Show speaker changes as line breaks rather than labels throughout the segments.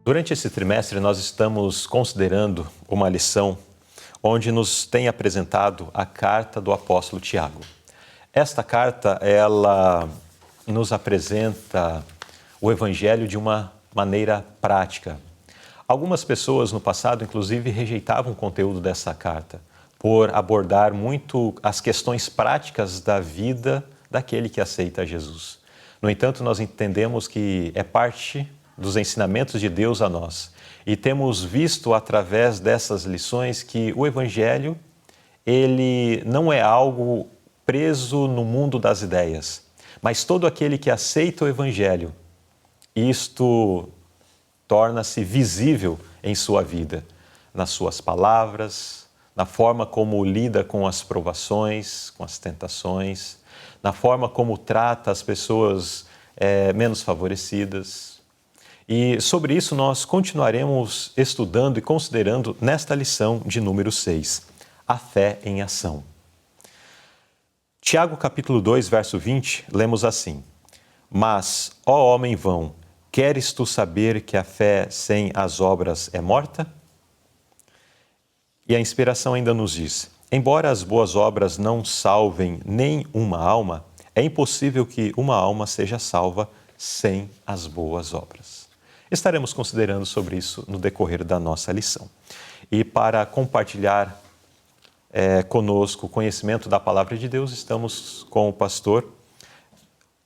Durante esse trimestre, nós estamos considerando uma lição onde nos tem apresentado a carta do apóstolo Tiago. Esta carta, ela nos apresenta o evangelho de uma maneira prática. Algumas pessoas no passado, inclusive, rejeitavam o conteúdo dessa carta por abordar muito as questões práticas da vida daquele que aceita Jesus. No entanto, nós entendemos que é parte dos ensinamentos de Deus a nós. E temos visto através dessas lições que o Evangelho, ele não é algo preso no mundo das ideias, mas todo aquele que aceita o Evangelho, isto torna-se visível em sua vida, nas suas palavras, na forma como lida com as provações, com as tentações, na forma como trata as pessoas menos favorecidas. E sobre isso nós continuaremos estudando e considerando nesta lição de número 6, a fé em ação. Tiago capítulo 2, verso 20, lemos assim: Mas, ó homem vão, queres tu saber que a fé sem as obras é morta? E a inspiração ainda nos diz: embora as boas obras não salvem nem uma alma, é impossível que uma alma seja salva sem as boas obras. Estaremos considerando sobre isso no decorrer da nossa lição. E para compartilhar conosco o conhecimento da Palavra de Deus, estamos com o pastor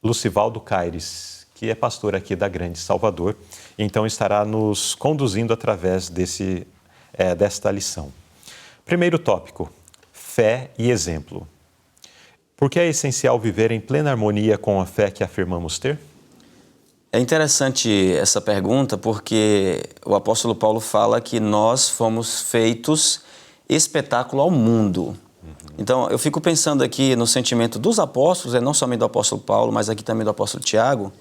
Lucivaldo Caires, que é pastor aqui da Grande Salvador, então estará nos conduzindo através desta lição. Primeiro tópico, fé e exemplo. Por que é essencial viver em plena harmonia com a fé que afirmamos ter?
É interessante essa pergunta porque o apóstolo Paulo fala que nós fomos feitos espetáculo ao mundo. Então, eu fico pensando aqui no sentimento dos apóstolos, não somente do apóstolo Paulo, mas aqui também do apóstolo Tiago,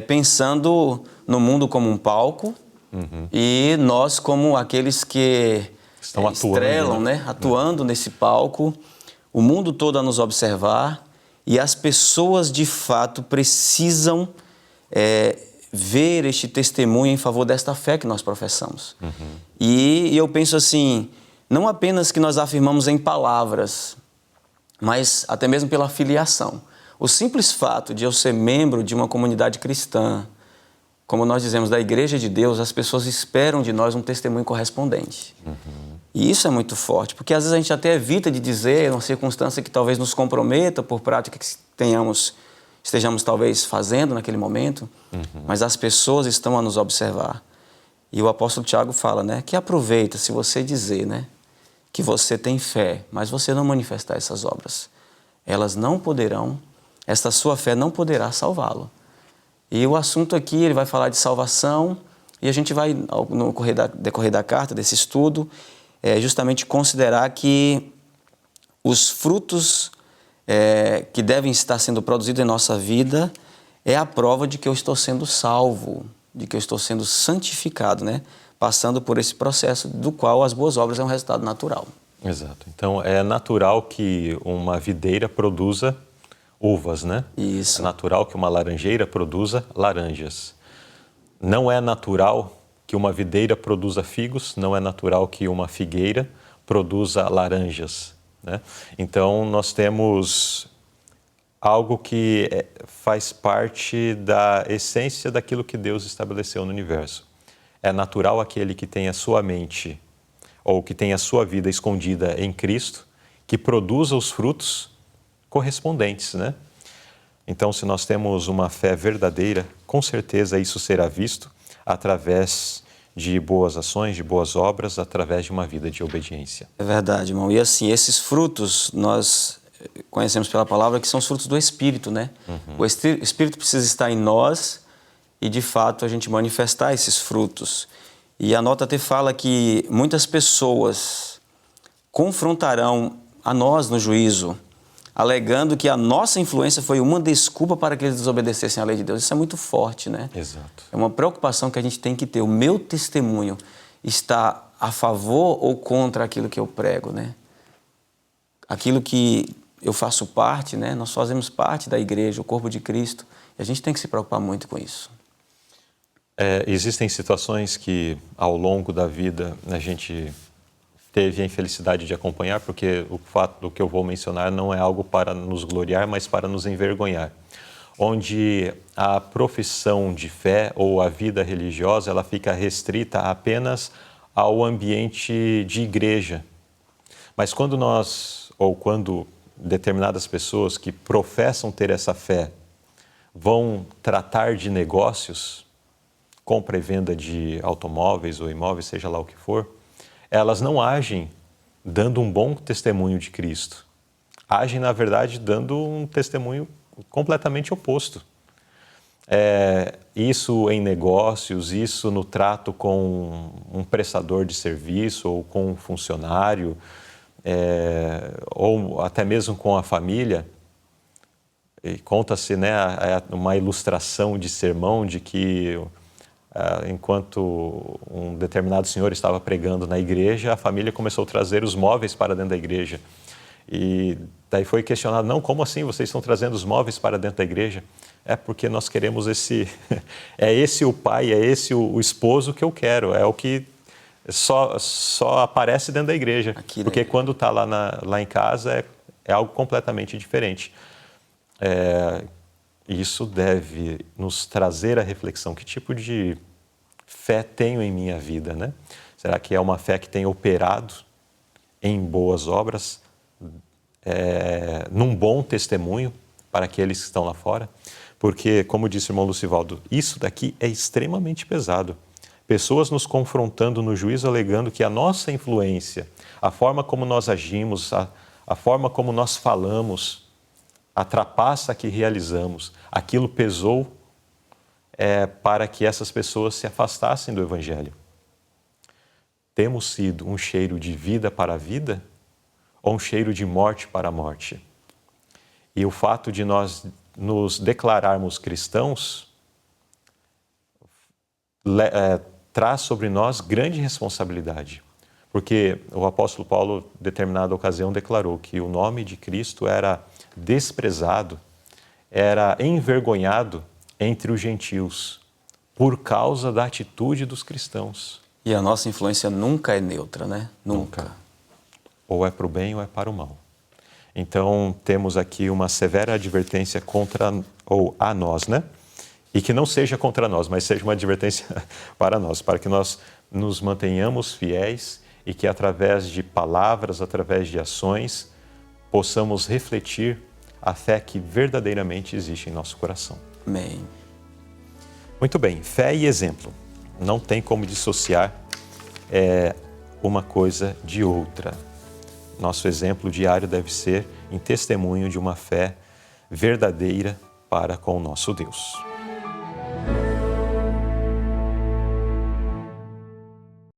pensando no mundo como um palco e nós como aqueles que
estão
estrelam, atuando nesse palco, o mundo todo a nos observar e as pessoas de fato precisam ver este testemunho em favor desta fé que nós professamos. E eu penso assim, não apenas que nós afirmamos em palavras, mas até mesmo pela filiação. O simples fato de eu ser membro de uma comunidade cristã, como nós dizemos, da Igreja de Deus, as pessoas esperam de nós um testemunho correspondente. E isso é muito forte, porque às vezes a gente até evita de dizer uma circunstância que talvez nos comprometa por prática que estejamos talvez fazendo naquele momento, mas as pessoas estão a nos observar. E o apóstolo Tiago fala, que aproveita se você dizer, que você tem fé, mas você não manifestar essas obras. Elas não poderão, esta sua fé não poderá salvá-lo. E o assunto aqui, ele vai falar de salvação, e a gente vai, no decorrer da carta, desse estudo, justamente considerar que os frutos que devem estar sendo produzidos em nossa vida é a prova de que eu estou sendo salvo, de que eu estou sendo santificado, passando por esse processo do qual as boas obras é um resultado natural.
Exato. Então, é natural que uma videira produza uvas,
Isso.
É natural que uma laranjeira produza laranjas. Não é natural que uma videira produza figos, não é natural que uma figueira produza laranjas. Então, nós temos algo que faz parte da essência daquilo que Deus estabeleceu no universo. É natural aquele que tem a sua mente ou que tem a sua vida escondida em Cristo, que produza os frutos correspondentes, Então, se nós temos uma fé verdadeira, com certeza isso será visto através de boas ações, de boas obras, através de uma vida de obediência.
É verdade, irmão. E assim, esses frutos nós conhecemos pela palavra que são os frutos do Espírito, O Espírito precisa estar em nós e, de fato, a gente manifestar esses frutos. E a nota até fala que muitas pessoas confrontarão a nós no juízo, alegando que a nossa influência foi uma desculpa para que eles desobedecessem à lei de Deus. Isso é muito forte,
Exato.
É uma preocupação que a gente tem que ter. O meu testemunho está a favor ou contra aquilo que eu prego, Aquilo que eu faço parte, Nós fazemos parte da igreja, o corpo de Cristo, e a gente tem que se preocupar muito com isso.
Existem situações que, ao longo da vida, a gente teve a infelicidade de acompanhar, porque o fato do que eu vou mencionar não é algo para nos gloriar, mas para nos envergonhar. Onde a profissão de fé ou a vida religiosa, ela fica restrita apenas ao ambiente de igreja. Mas quando quando determinadas pessoas que professam ter essa fé vão tratar de negócios, compra e venda de automóveis ou imóveis, seja lá o que for, elas não agem dando um bom testemunho de Cristo. Agem, na verdade, dando um testemunho completamente oposto. Isso em negócios, isso no trato com um prestador de serviço ou com um funcionário, ou até mesmo com a família. E conta-se, né, uma ilustração de sermão de que enquanto um determinado senhor estava pregando na igreja, a família começou a trazer os móveis para dentro da igreja. E daí foi questionado, não, como assim vocês estão trazendo os móveis para dentro da igreja? É porque nós queremos é esse o pai, é esse o esposo que eu quero, é o que só aparece dentro da igreja. Porque quando está lá em casa é algo completamente diferente. Isso deve nos trazer a reflexão, que tipo de fé tenho em minha vida, né? Será que é uma fé que tem operado em boas obras, num bom testemunho para aqueles que estão lá fora? Porque, como disse o irmão Lucivaldo, isso daqui é extremamente pesado. Pessoas nos confrontando no juízo, alegando que a nossa influência, a forma como nós agimos, a forma como nós falamos, a trapaça que realizamos, aquilo pesou para que essas pessoas se afastassem do Evangelho. Temos sido um cheiro de vida para a vida ou um cheiro de morte para a morte? E o fato de nós nos declararmos cristãos traz sobre nós grande responsabilidade. Porque o apóstolo Paulo, em determinada ocasião, declarou que o nome de Cristo era desprezado, era envergonhado entre os gentios, por causa da atitude dos cristãos.
E a nossa influência nunca é neutra, né?
Nunca. Ou é para o bem ou é para o mal. Então, temos aqui uma severa advertência a nós, né? E que não seja contra nós, mas seja uma advertência para nós, para que nós nos mantenhamos fiéis e que através de palavras, através de ações, possamos refletir a fé que verdadeiramente existe em nosso coração.
Amém.
Muito bem, fé e exemplo. Não tem como dissociar uma coisa de outra. Nosso exemplo diário deve ser em testemunho de uma fé verdadeira para com o nosso Deus.